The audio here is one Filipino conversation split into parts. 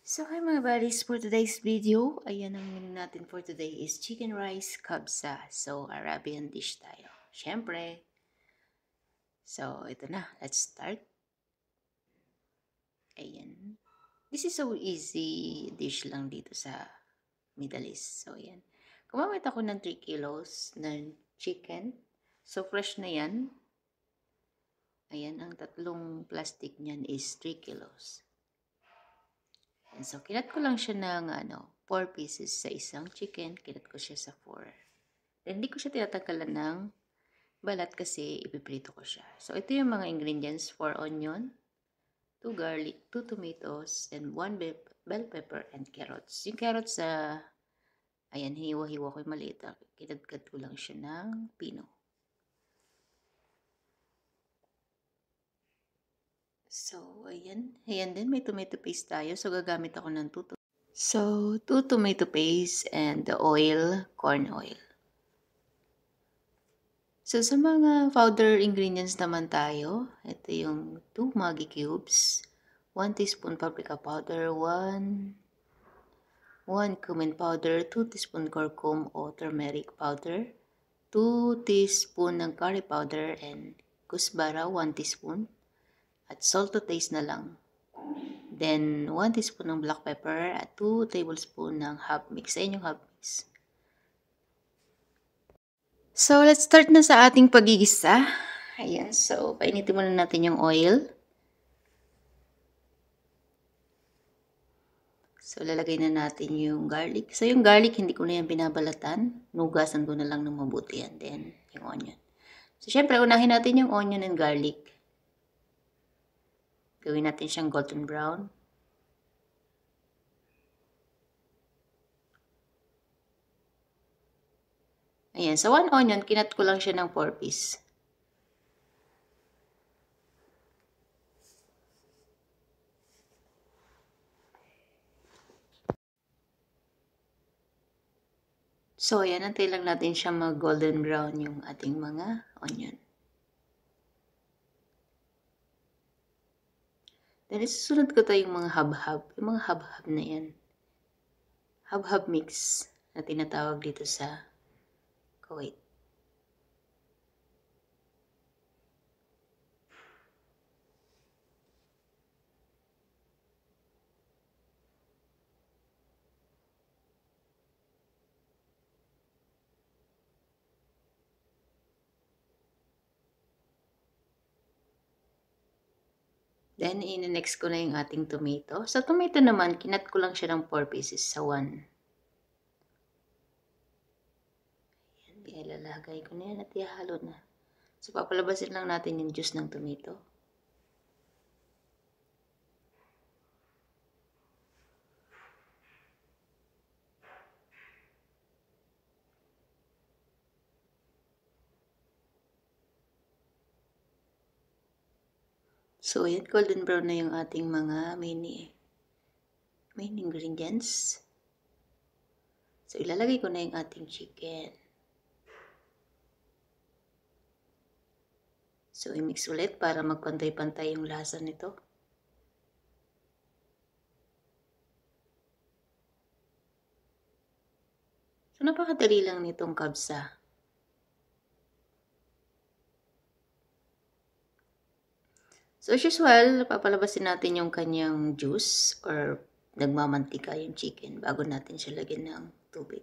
So hi mga buddies, for today's video, ayan ang menu natin for today is chicken rice kabsa. So Arabian dish tayo. Syempre. So ito na, let's start. Ayan. This is so easy dish lang dito sa Middle East. So ayan. Gumamit ako ng 3 kilos ng chicken. So fresh na yan. Ayan, ang tatlong plastic niyan is 3 kilos. And so, kinat ko lang siya ng 4 pieces sa isang chicken. Kinat ko siya sa 4. Then, hindi ko siya tinatanggalan ng balat kasi ipiprito ko siya. So, ito yung mga ingredients: 4 onion, 2 garlic, 2 tomatoes, and 1 bell pepper and carrots. Yung carrots ayan, hiwa-hiwa ko yung maliit. Kinadkad ko lang siya ng pino. So, ayan. Ayan din, may tomato paste tayo. So, gagamit ako ng 2 tomato paste and the oil, corn oil. So, sa mga powder ingredients naman tayo, ito yung 2 Maggi cubes, 1 teaspoon paprika powder, 1 cumin powder, 2 teaspoon curcum o turmeric powder, 2 teaspoon ng curry powder and kusbara, 1 teaspoon, at salt to taste na lang. Then, 1 teaspoon ng black pepper at 2 tablespoon ng hot mix. Sa inyong hot mix. So, let's start na sa ating pagigisa. Ayan, so, painitin muna natin yung oil. So, lalagay na natin yung garlic. So, yung garlic, hindi ko na yan binabalatan. Nugasan ko na lang ng mabuti yan. Then, yung onion. So, syempre, unahin natin yung onion and garlic. Gawin natin siyang golden brown. Ayan, so 1 onion, kinat ko lang siya ng 4 piece. So, ayan, antay lang natin siya mag-golden brown yung ating mga onion. Then, isusunod ko tayong mga hab-hab. Yung mga hab-hab na yan. Hab-hab mix na tinatawag dito sa Kuwait. Then, in-next ko na yung ating tomato. Sa tomato naman, kinat ko lang siya ng 4 pieces sa 1. Ayan, ilalagay ko na yan at ihalo na. So, papalabasin lang natin yung juice ng tomato. So, ayan, golden brown na yung ating mga main ingredients. So, ilalagay ko na yung ating chicken. So, i-mix ulit para magpantay-pantay yung lasa nito. So, napakadali lang nitong kabsa. So, as usual, papalabasin natin yung kanyang juice or nagmamantika yung chicken bago natin siya lagyan ng tubig.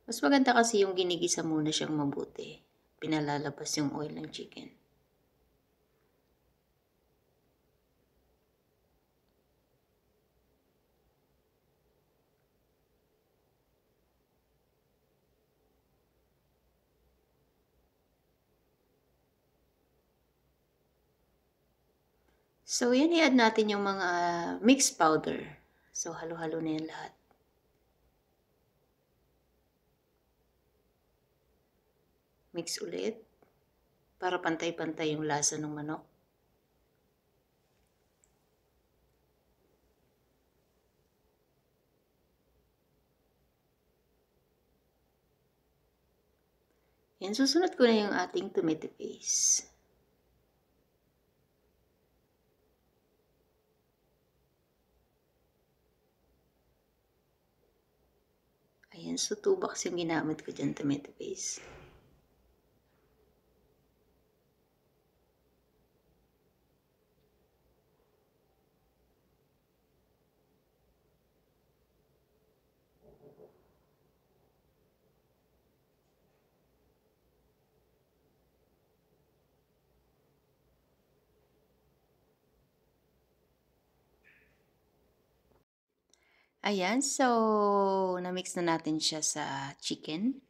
Mas maganda kasi yung ginigisa muna siyang mabuti. Pinalalabas yung oil ng chicken. So, yan, i-add natin yung mga mixed powder. So, halo-halo na yan lahat. Mix ulit para pantay-pantay yung lasa ng manok. Yan, susunod ko na yung ating tomato paste. Ayan, so 2 box yung ginamit ko dyan, tomato paste. Ayan, so na-mix na natin siya sa chicken.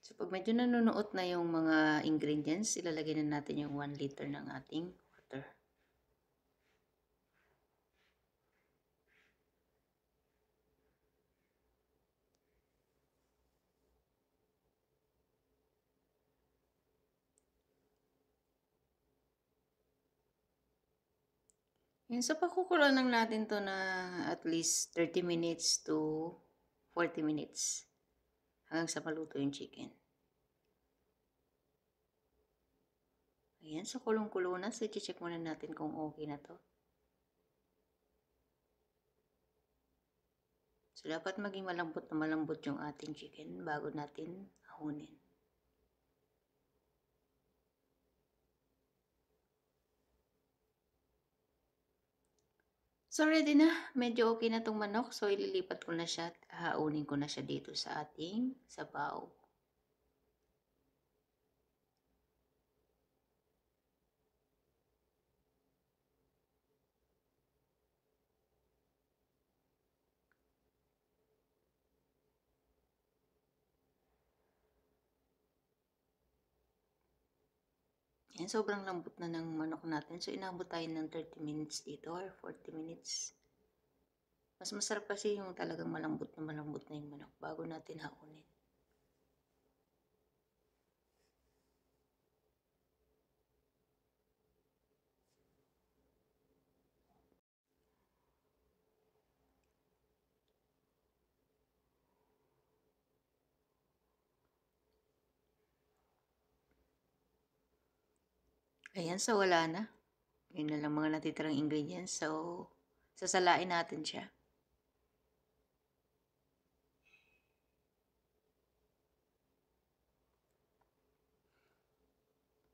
So pag medyo nanunuot na yung mga ingredients, ilalagay na natin yung 1 liter ng ating water. Yan, so pakukuloan lang natin to na at least 30 minutes to 40 minutes hanggang sa maluto yung chicken. Ayan, so kulong-kulo na. So, i-check muna natin kung okay na to. So, dapat maging malambot na malambot yung ating chicken bago natin ahunin. So, ready na. Medyo okay na tong manok. So, ililipat ko na siya at haunin ko na siya dito sa ating sabaw. Yan, sobrang lambot na ng manok natin. So, inabot tayo ng 30 minutes dito or 40 minutes. Mas masarap kasi yung talagang malambot na yung manok bago natin haunin. Ayan, so wala na. Yun na lang mga natitirang ingredients. So, sasalain natin siya.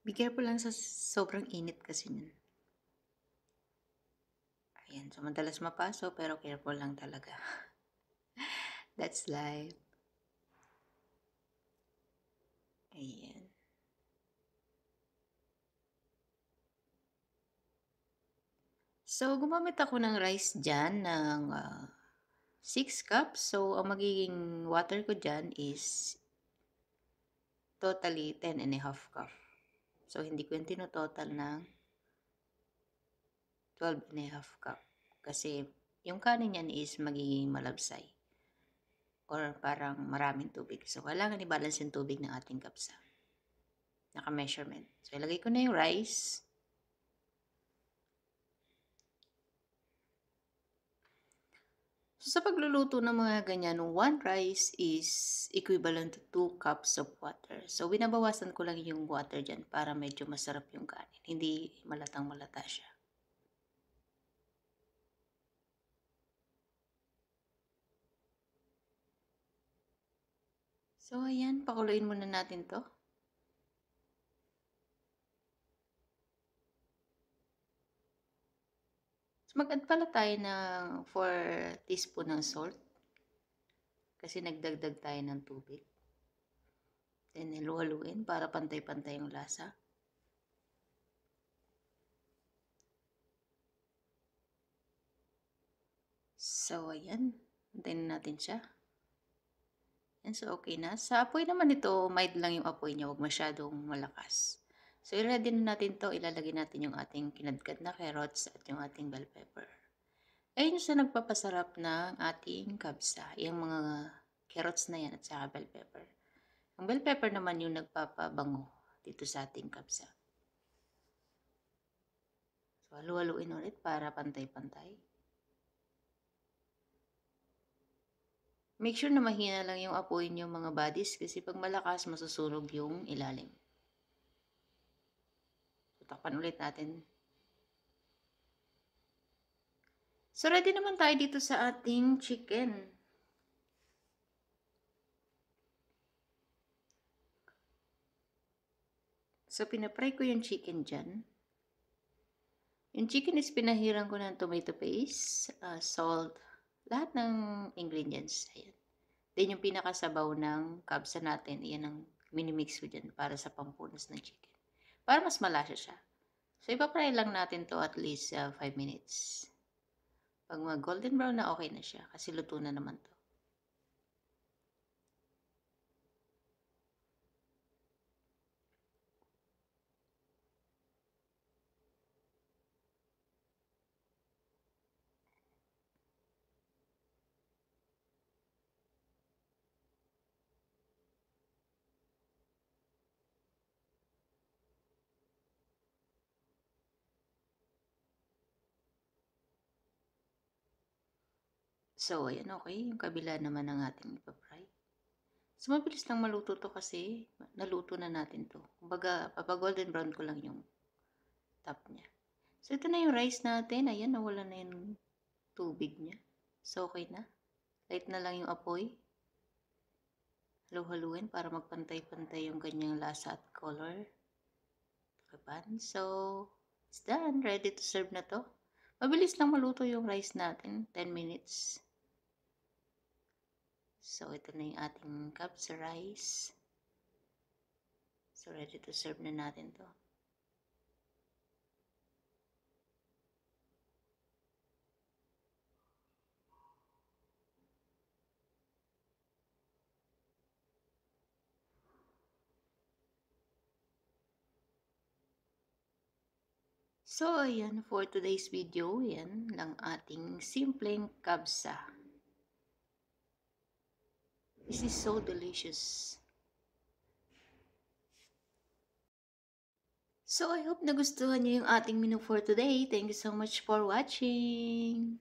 Be careful lang sa sobrang init kasi nun. Ayan, so madalas mapaso pero careful lang talaga. That's life. Ayan. So, gumamit ako ng rice dyan ng 6 cups. So, ang magiging water ko dyan is totally 10.5 cup. So, hindi ko yung tinototal ng 12.5 cup. Kasi, yung kanin yan is magiging malabsay. Or parang maraming tubig. So, kailangan i-balance yung tubig ng ating kapsa. Naka-measurement. So, ilagay ko na yung rice. So, sa pagluluto ng mga ganyan, 1 rice is equivalent to 2 cups of water. So, binabawasan ko lang yung water dyan para medyo masarap yung kanin. Hindi malatang malata siya. So, ayan. Pakuluin muna natin to. So, mag-add pala tayo ng 4 teaspoon ng salt. Kasi nagdagdag tayo ng tubig. Then, halu-haluin para pantay-pantay yung lasa. So, ayan. Antayin natin siya. Yan, so okay na. Sa apoy naman ito, mild lang yung apoy niya. Huwag masyadong malakas. So, i-ready na natin to. Ilalagay natin yung ating kinadkad na carrots at yung ating bell pepper. Ayun sa nagpapasarap ng ating kabsa. Yung mga carrots na yan at saka bell pepper. Ang bell pepper naman yung nagpapabango dito sa ating kabsa. So, halu-haluin ulit para pantay-pantay. Make sure na mahina lang yung apoy niyo mga buddies kasi pag malakas masusunog yung ilalim. So, takpan ulit natin. So, ready naman tayo dito sa ating chicken. So, pinapry ko yung chicken dyan. Yung chicken is pinahiran ko ng tomato paste, salt, lahat ng ingredients. Ayan. Then yung pinakasabaw ng kabsa natin, iyan ang minimix ko dyan para sa pampunas ng chicken. Para mas malasa siya. So, ipapry lang natin to at least 5 minutes. Pag mag golden brown na, okay na siya. Kasi luto na naman to. So, ayan, okay. Yung kabila naman ang ating ipapry. So, mabilis lang maluto to kasi naluto na natin to. Kumbaga, golden brown ko lang yung top niya. So, ito na yung rice natin. Ayan, nawala na yung tubig niya. So, okay na. Light na lang yung apoy. Halu-haluin para magpantay-pantay yung kanyang lasa at color. Kapan. So, it's done. Ready to serve na to. Mabilis lang maluto yung rice natin. 10 minutes. So, ito na yung ating kapsa rice. So, ready to serve na natin to. So, ayan, for today's video, yan lang ating simpleng kabsa. This is so delicious. So, I hope nagustuhan niyo yung ating menu for today. Thank you so much for watching.